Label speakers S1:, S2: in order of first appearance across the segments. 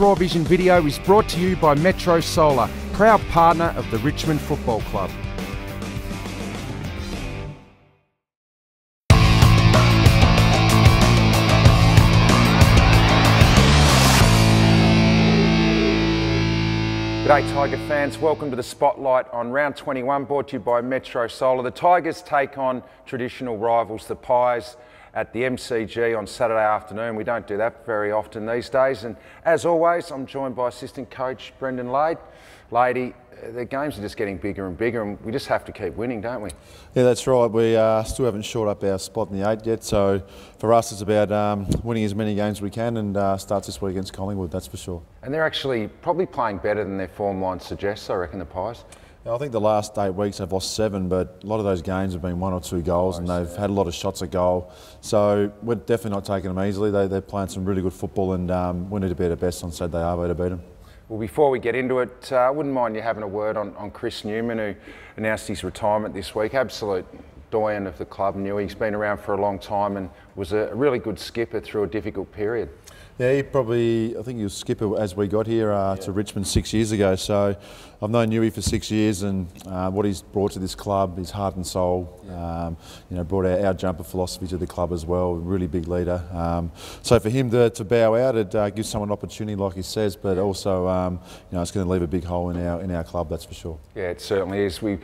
S1: Raw Vision video is brought to you by Metro Solar, proud partner of the Richmond Football Club. G'day Tiger fans, welcome to the Spotlight on round 21, brought to you by Metro Solar. The Tigers take on traditional rivals, the Pies, at the MCG on Saturday afternoon. We don't do that very often these days, and as always I'm joined by assistant coach Brendon Lade. Lady, the games are just getting bigger and bigger and we just have to keep winning, don't we?
S2: Yeah, that's right. We still haven't shored up our spot in the 8 yet, so for us it's about winning as many games as we can, and starts this week against Collingwood, that's for sure. And
S1: they're actually probably playing better than their form line suggests, I reckon, the Pies.
S2: I think the last 8 weeks they've lost 7, but a lot of those games have been 1 or 2 goals, and they've had a lot of shots at goal. So we're definitely not taking them easily. They're playing some really good football, and we need to be our best on Saturday Arvo to beat them.
S1: Well, before we get into it, I wouldn't mind you having a word on Chris Newman, who announced his retirement this week. Absolute doyen of the club, knew he's been around for a long time and was a really good skipper through a difficult period.
S2: Yeah, I think he was skipper as we got here to Richmond 6 years ago. So I've known Newey for 6 years, and what he's brought to this club, his heart and soul, brought our jumper philosophy to the club as well. Really big leader. So for him to bow out, it gives someone an opportunity, like he says, but also it's going to leave a big hole in our club, that's for sure.
S1: Yeah, it certainly is. We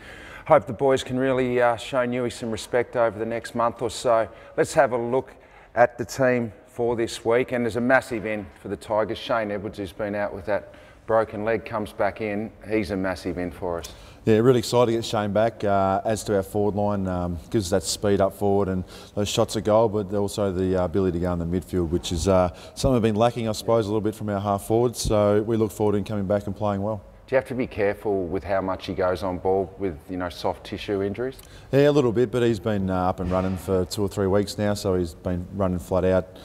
S1: hope the boys can really show Newey some respect over the next month or so. Let's have a look at the team for this week, and there's a massive in for the Tigers. Shane Edwards, who's been out with that broken leg, comes back in. He's a massive in for us.
S2: Yeah, really excited to get Shane back. Adds to our forward line, gives us that speed up forward and those shots at goal, but also the ability to go in the midfield, which is something we've been lacking, I suppose, a little bit from our half forwards. So we look forward to him coming back and playing well.
S1: Do you have to be careful with how much he goes on ball with, soft tissue injuries?
S2: Yeah, a little bit, but he's been up and running for 2 or 3 weeks now, so he's been running flat out.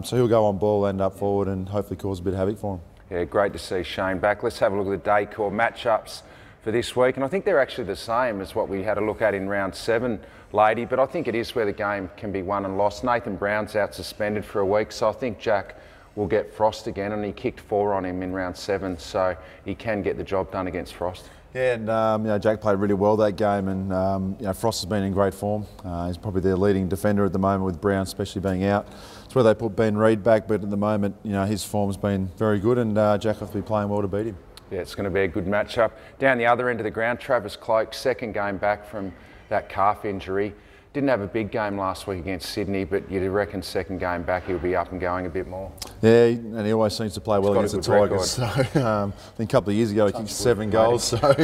S2: So he'll go on ball, end up forward, and hopefully cause a bit of havoc for him. Yeah,
S1: great to see Shane back. Let's have a look at the Daycore matchups for this week, and I think they're actually the same as what we had a look at in round 7, Lady, but I think it is where the game can be won and lost. Nathan Brown's out suspended for a week, so I think Jack will get Frost again, and he kicked 4 on him in round 7, so he can get the job done against Frost.
S2: Yeah, and Jack played really well that game, and Frost has been in great form. He's probably their leading defender at the moment, with Brown especially being out. It's where they put Ben Reid back, but at the moment, his form's been very good, and Jack will be playing well to beat him. Yeah,
S1: it's going to be a good matchup. Down the other end of the ground, Travis Cloke, second game back from that calf injury. Didn't have a big game last week against Sydney, but you'd reckon second game back he'll be up and going a bit more.
S2: Yeah, and he always seems to play well against the Tigers. So, I think a couple of years ago he kicked 7 goals. So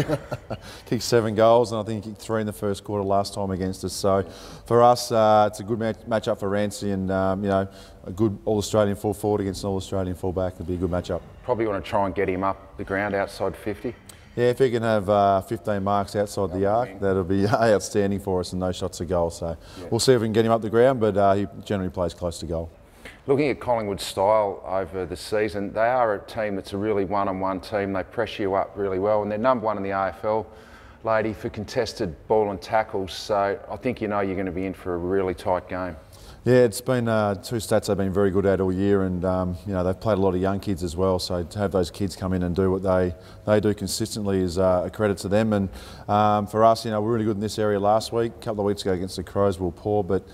S2: kicked 7 goals, and I think he kicked 3 in the first quarter last time against us. So for us, it's a good matchup for Rancy, and a good All-Australian full forward against an All-Australian full back would be a good matchup.
S1: Probably want to try and get him up the ground outside 50.
S2: Yeah, if he can have 15 marks outside the arc, that'll be outstanding for us, and no shots a goal. So we'll see if we can get him up the ground, but he generally plays close to goal.
S1: Looking at Collingwood's style over the season, they are a team that's a really one-on-one team. They pressure you up really well, and they're number 1 in the AFL, Lady, for contested ball and tackles. So I think you're going to be in for a really tight game.
S2: Yeah, it's been 2 stats they've been very good at all year, and they've played a lot of young kids as well. So to have those kids come in and do what they do consistently is a credit to them. And for us, we were really good in this area last week. A couple of weeks ago against the Crows, we were poor, but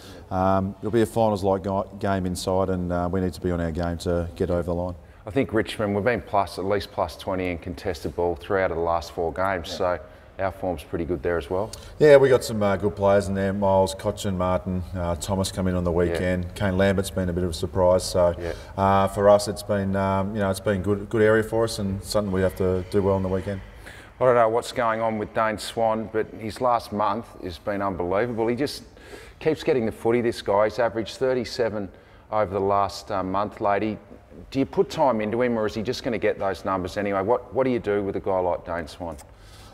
S2: it'll be a finals-like game inside, and we need to be on our game to get over the line.
S1: I think Richmond, we've been at least plus 20 in contested ball 3 out of the last 4 games. Yeah. So our form's pretty good there as well. Yeah,
S2: we got some good players in there. Miles, Cochin, Martin, Thomas come in on the weekend. Yeah. Kane Lambert's been a bit of a surprise. So for us, it's been it's been good area for us, and something we have to do well on the weekend.
S1: I don't know what's going on with Dane Swan, but his last month has been unbelievable. He just keeps getting the footy, this guy. He's averaged 37 over the last month, Lady. Do you put time into him, or is he just going to get those numbers anyway? What do you do with a guy like Dane Swan?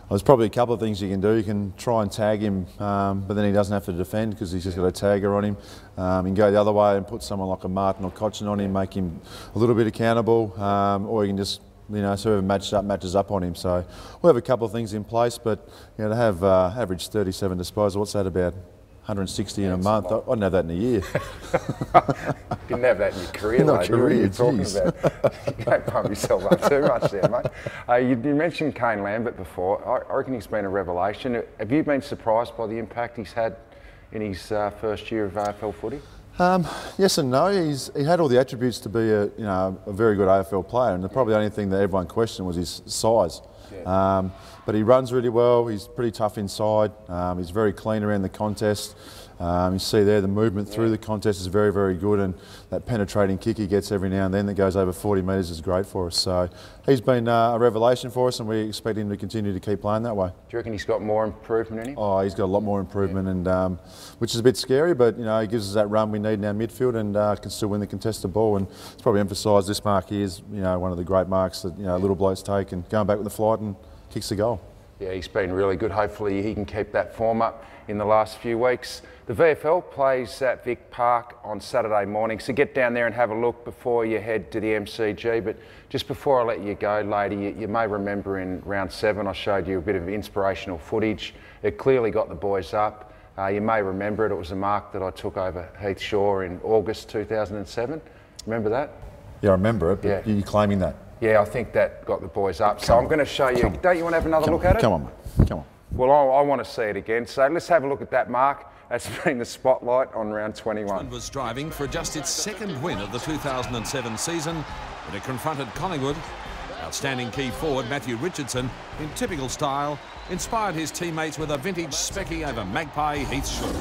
S2: There's probably a couple of things you can do. You can try and tag him, but then he doesn't have to defend because he's just got a tagger on him. You can go the other way and put someone like a Martin or Cochin on him, make him a little bit accountable, or you can just whoever matches up on him. So we'll have a couple of things in place, but to have average 37 disposal, what's that about? 160 in a month. I didn't have that in a year.
S1: Didn't have that in your career,
S2: Not
S1: mate.
S2: career,
S1: What are you talking
S2: geez.
S1: about? You don't pump yourself up too much there, mate. You mentioned Kane Lambert before. I reckon he's been a revelation. Have you been surprised by the impact he's had in his first year of AFL footy?
S2: Yes and no. He had all the attributes to be a very good AFL player, and probably the only thing that everyone questioned was his size. Yeah. But he runs really well. He's pretty tough inside. He's very clean around the contest. You see there the movement through the contest is very, very good, and that penetrating kick he gets every now and then that goes over 40 metres is great for us. So he's been a revelation for us, and we expect him to continue to keep playing that way. Do
S1: you reckon he's got more improvement in him?
S2: Oh, he's got a lot more improvement, and which is a bit scary, but he gives us that run we need in our midfield, and can still win the contested ball. And it's probably emphasised this mark here is one of the great marks that little blokes take, and going back with the flight and kicks the goal.
S1: Yeah, he's been really good. Hopefully he can keep that form up in the last few weeks. The VFL plays at Vic Park on Saturday morning, so get down there and have a look before you head to the MCG. But just before I let you go, lady, you may remember in round 7 I showed you a bit of inspirational footage. It clearly got the boys up. You may remember it was a mark that I took over Heath Shaw in August 2007. Remember that?
S2: Yeah, I remember it, but you're claiming that?
S1: Yeah, I think that got the boys up. So I'm going to show you. Don't you want to have another look at it?
S2: Come on, mate. Come on.
S1: Well, I want to see it again. So let's have a look at that mark. That's been the spotlight on round 21.
S3: Richmond was striving for just its second win of the 2007 season, but it confronted Collingwood. Outstanding key forward Matthew Richardson, in typical style, inspired his teammates with a vintage specky over Magpie Heath Shaw.